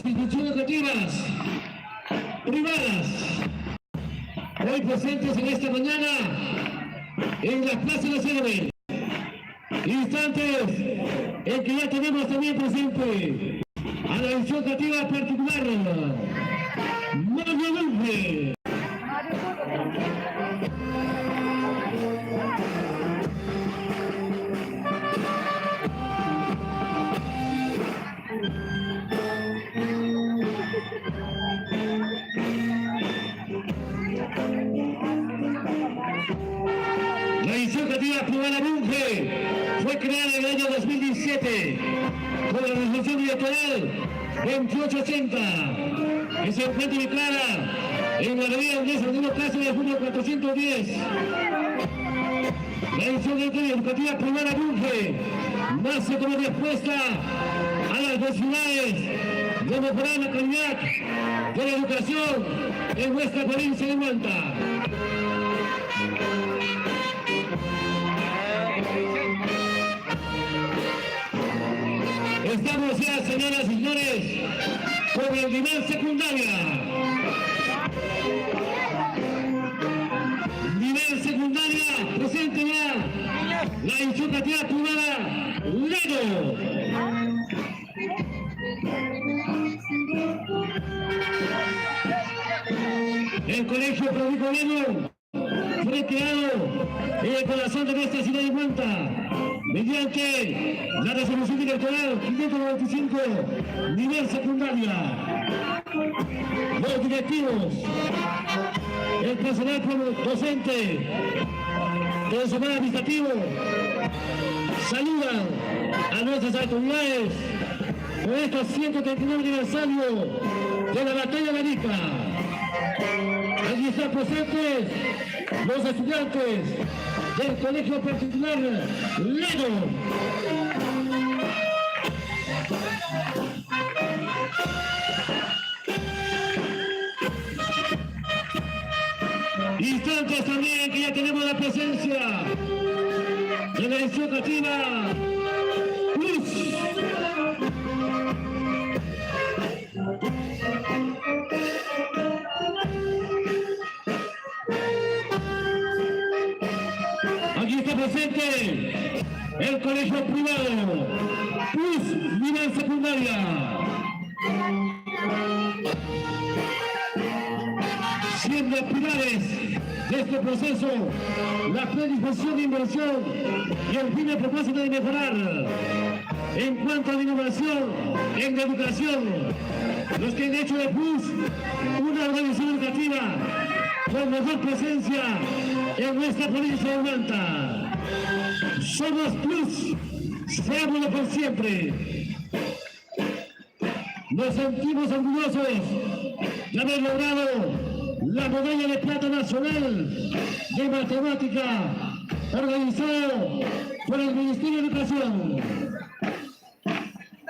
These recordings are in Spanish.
instituciones educativas privadas, hoy presentes en esta mañana en la Plaza Nacional. Instantes en que ya tenemos también presente a la institución educativa particular, Mario Dulce. La institución educativa privada Bunge fue creada en el año 2017 con la resolución directorial 2880 que se encuentra ubicada en la avenida Andrés Andino Plaza de junio 410. La institución educativa privada Bunge nace como respuesta a las necesidades de mejorar la calidad de la educación en nuestra provincia de Huanta. Estamos ya, señoras y señores, con el nivel secundaria. Nivel secundaria, presente ya la institución educativa privada Lego. El colegio público Lego fue creado en el corazón de nuestra ciudad de Huanta mediante la resolución directorial 595, nivel secundaria. Los directivos, el personal docente, el personal administrativo, saludan a nuestras autoridades por estos 139 aniversario de la batalla de Arica. Allí están presentes los estudiantes del colegio particular Lego. Instantes también que ya tenemos la presencia de la institución educativa Plus. Aquí está presente el colegio privado Plus nivel secundaria. Siendo pilares de este proceso la predisposición de inversión y el firme propósito de mejorar en cuanto a la innovación en la educación. Los que han hecho de Plus una organización educativa con mejor presencia en nuestra provincia de Huanta. Somos Plus, seámoslo por siempre. Nos sentimos orgullosos de haber logrado la medalla de plata nacional de matemática organizado por el Ministerio de Educación.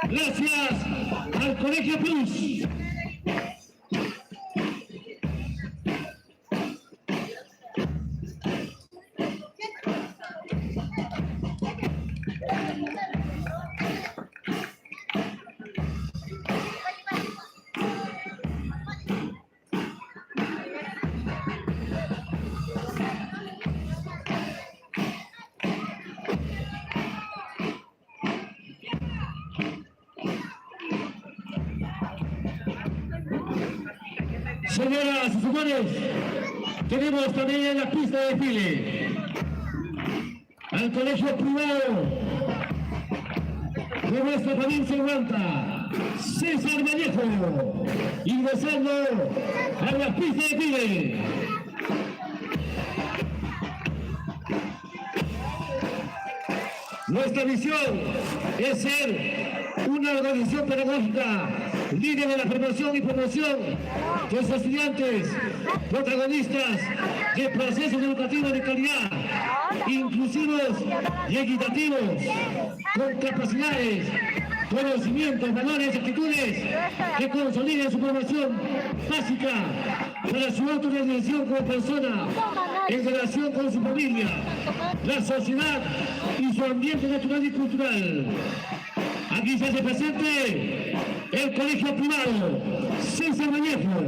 Gracias al Colegio Plus. Señoras y señores, tenemos también en la pista de desfile al colegio privado de nuestra provincia de Huanta, César Vallejo, ingresando a la pista de desfile. Nuestra misión es ser una organización pedagógica líder de la formación y promoción de los estudiantes, protagonistas de procesos educativos de calidad, inclusivos y equitativos, con capacidades, conocimientos, valores y actitudes que consoliden su formación básica para su autorrealización como persona en relación con su familia, la sociedad y su ambiente natural y cultural. Aquí se hace presente el colegio privado César Vallejo.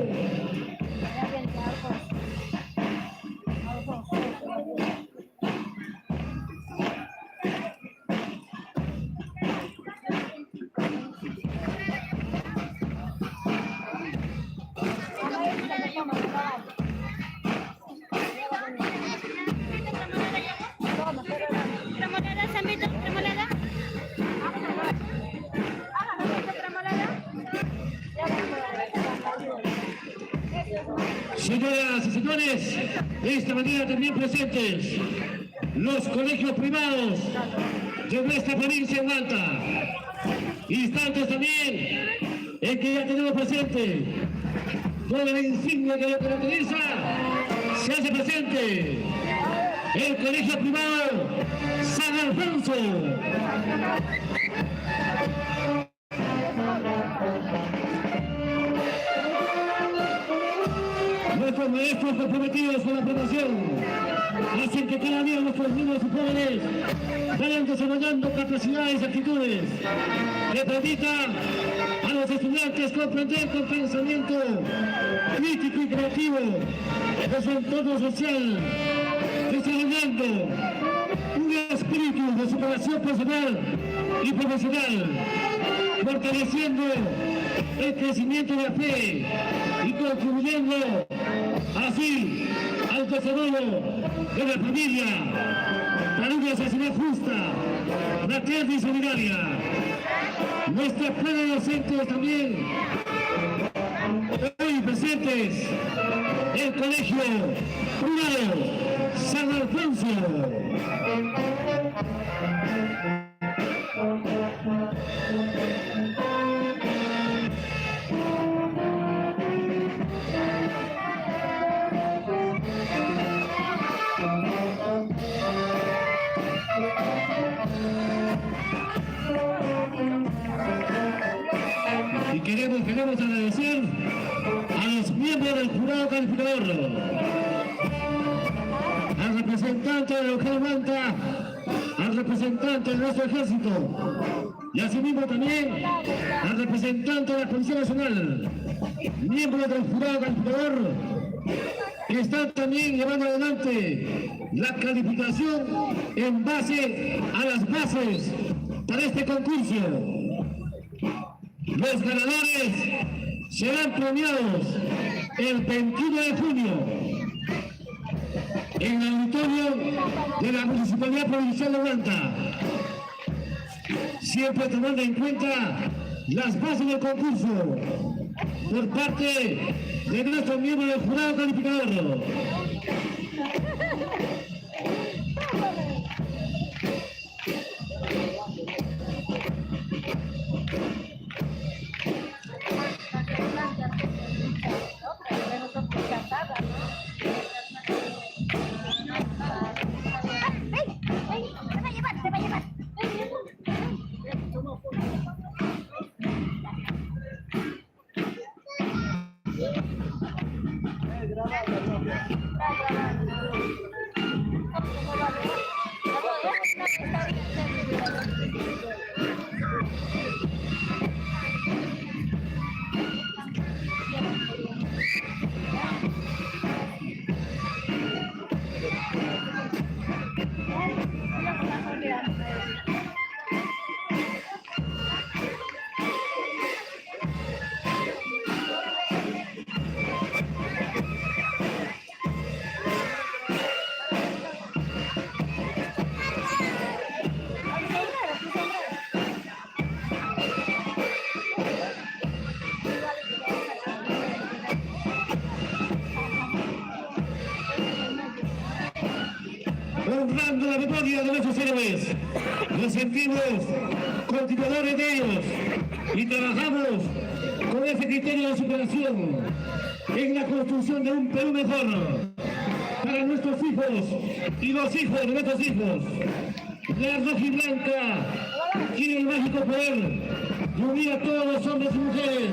Señoras y señores, de esta manera también presentes los colegios privados de nuestra provincia de Huanta. Instantes también en que ya tenemos presente con la insignia que lo caracteriza, se hace presente el colegio privado San Alfonso. Nuestros maestros comprometidos con la formación hacen que cada día nuestros niños y jóvenes vayan desarrollando capacidades y actitudes que permitan a los estudiantes comprender con pensamiento crítico y creativo de su entorno social, desarrollando un espíritu de superación personal y profesional, fortaleciendo el crecimiento de la fe y contribuyendo así al desarrollo de la familia para una sociedad justa, fraterna y solidaria. Nuestras planes docentes también hoy presentes el colegio privado San Alfonso. Y queremos agradecer a los miembros del jurado calificador, al representante de Eugenio Manta, al representante de nuestro ejército y asimismo también al representante de la Policía Nacional, miembros del jurado calificador, que están también llevando adelante la calificación en base a las bases para este concurso. Los ganadores serán premiados el 21 de junio en el auditorio de la Municipalidad Provincial de Huanta, siempre tomando en cuenta las bases del concurso por parte de nuestro miembro del jurado calificador. Honrando la memoria de nuestros héroes, nos sentimos continuadores de ellos y trabajamos con ese criterio de superación en la construcción de un Perú mejor para nuestros hijos y los hijos de nuestros hijos. La roja y blanca tiene el mágico poder de unir a todos los hombres y mujeres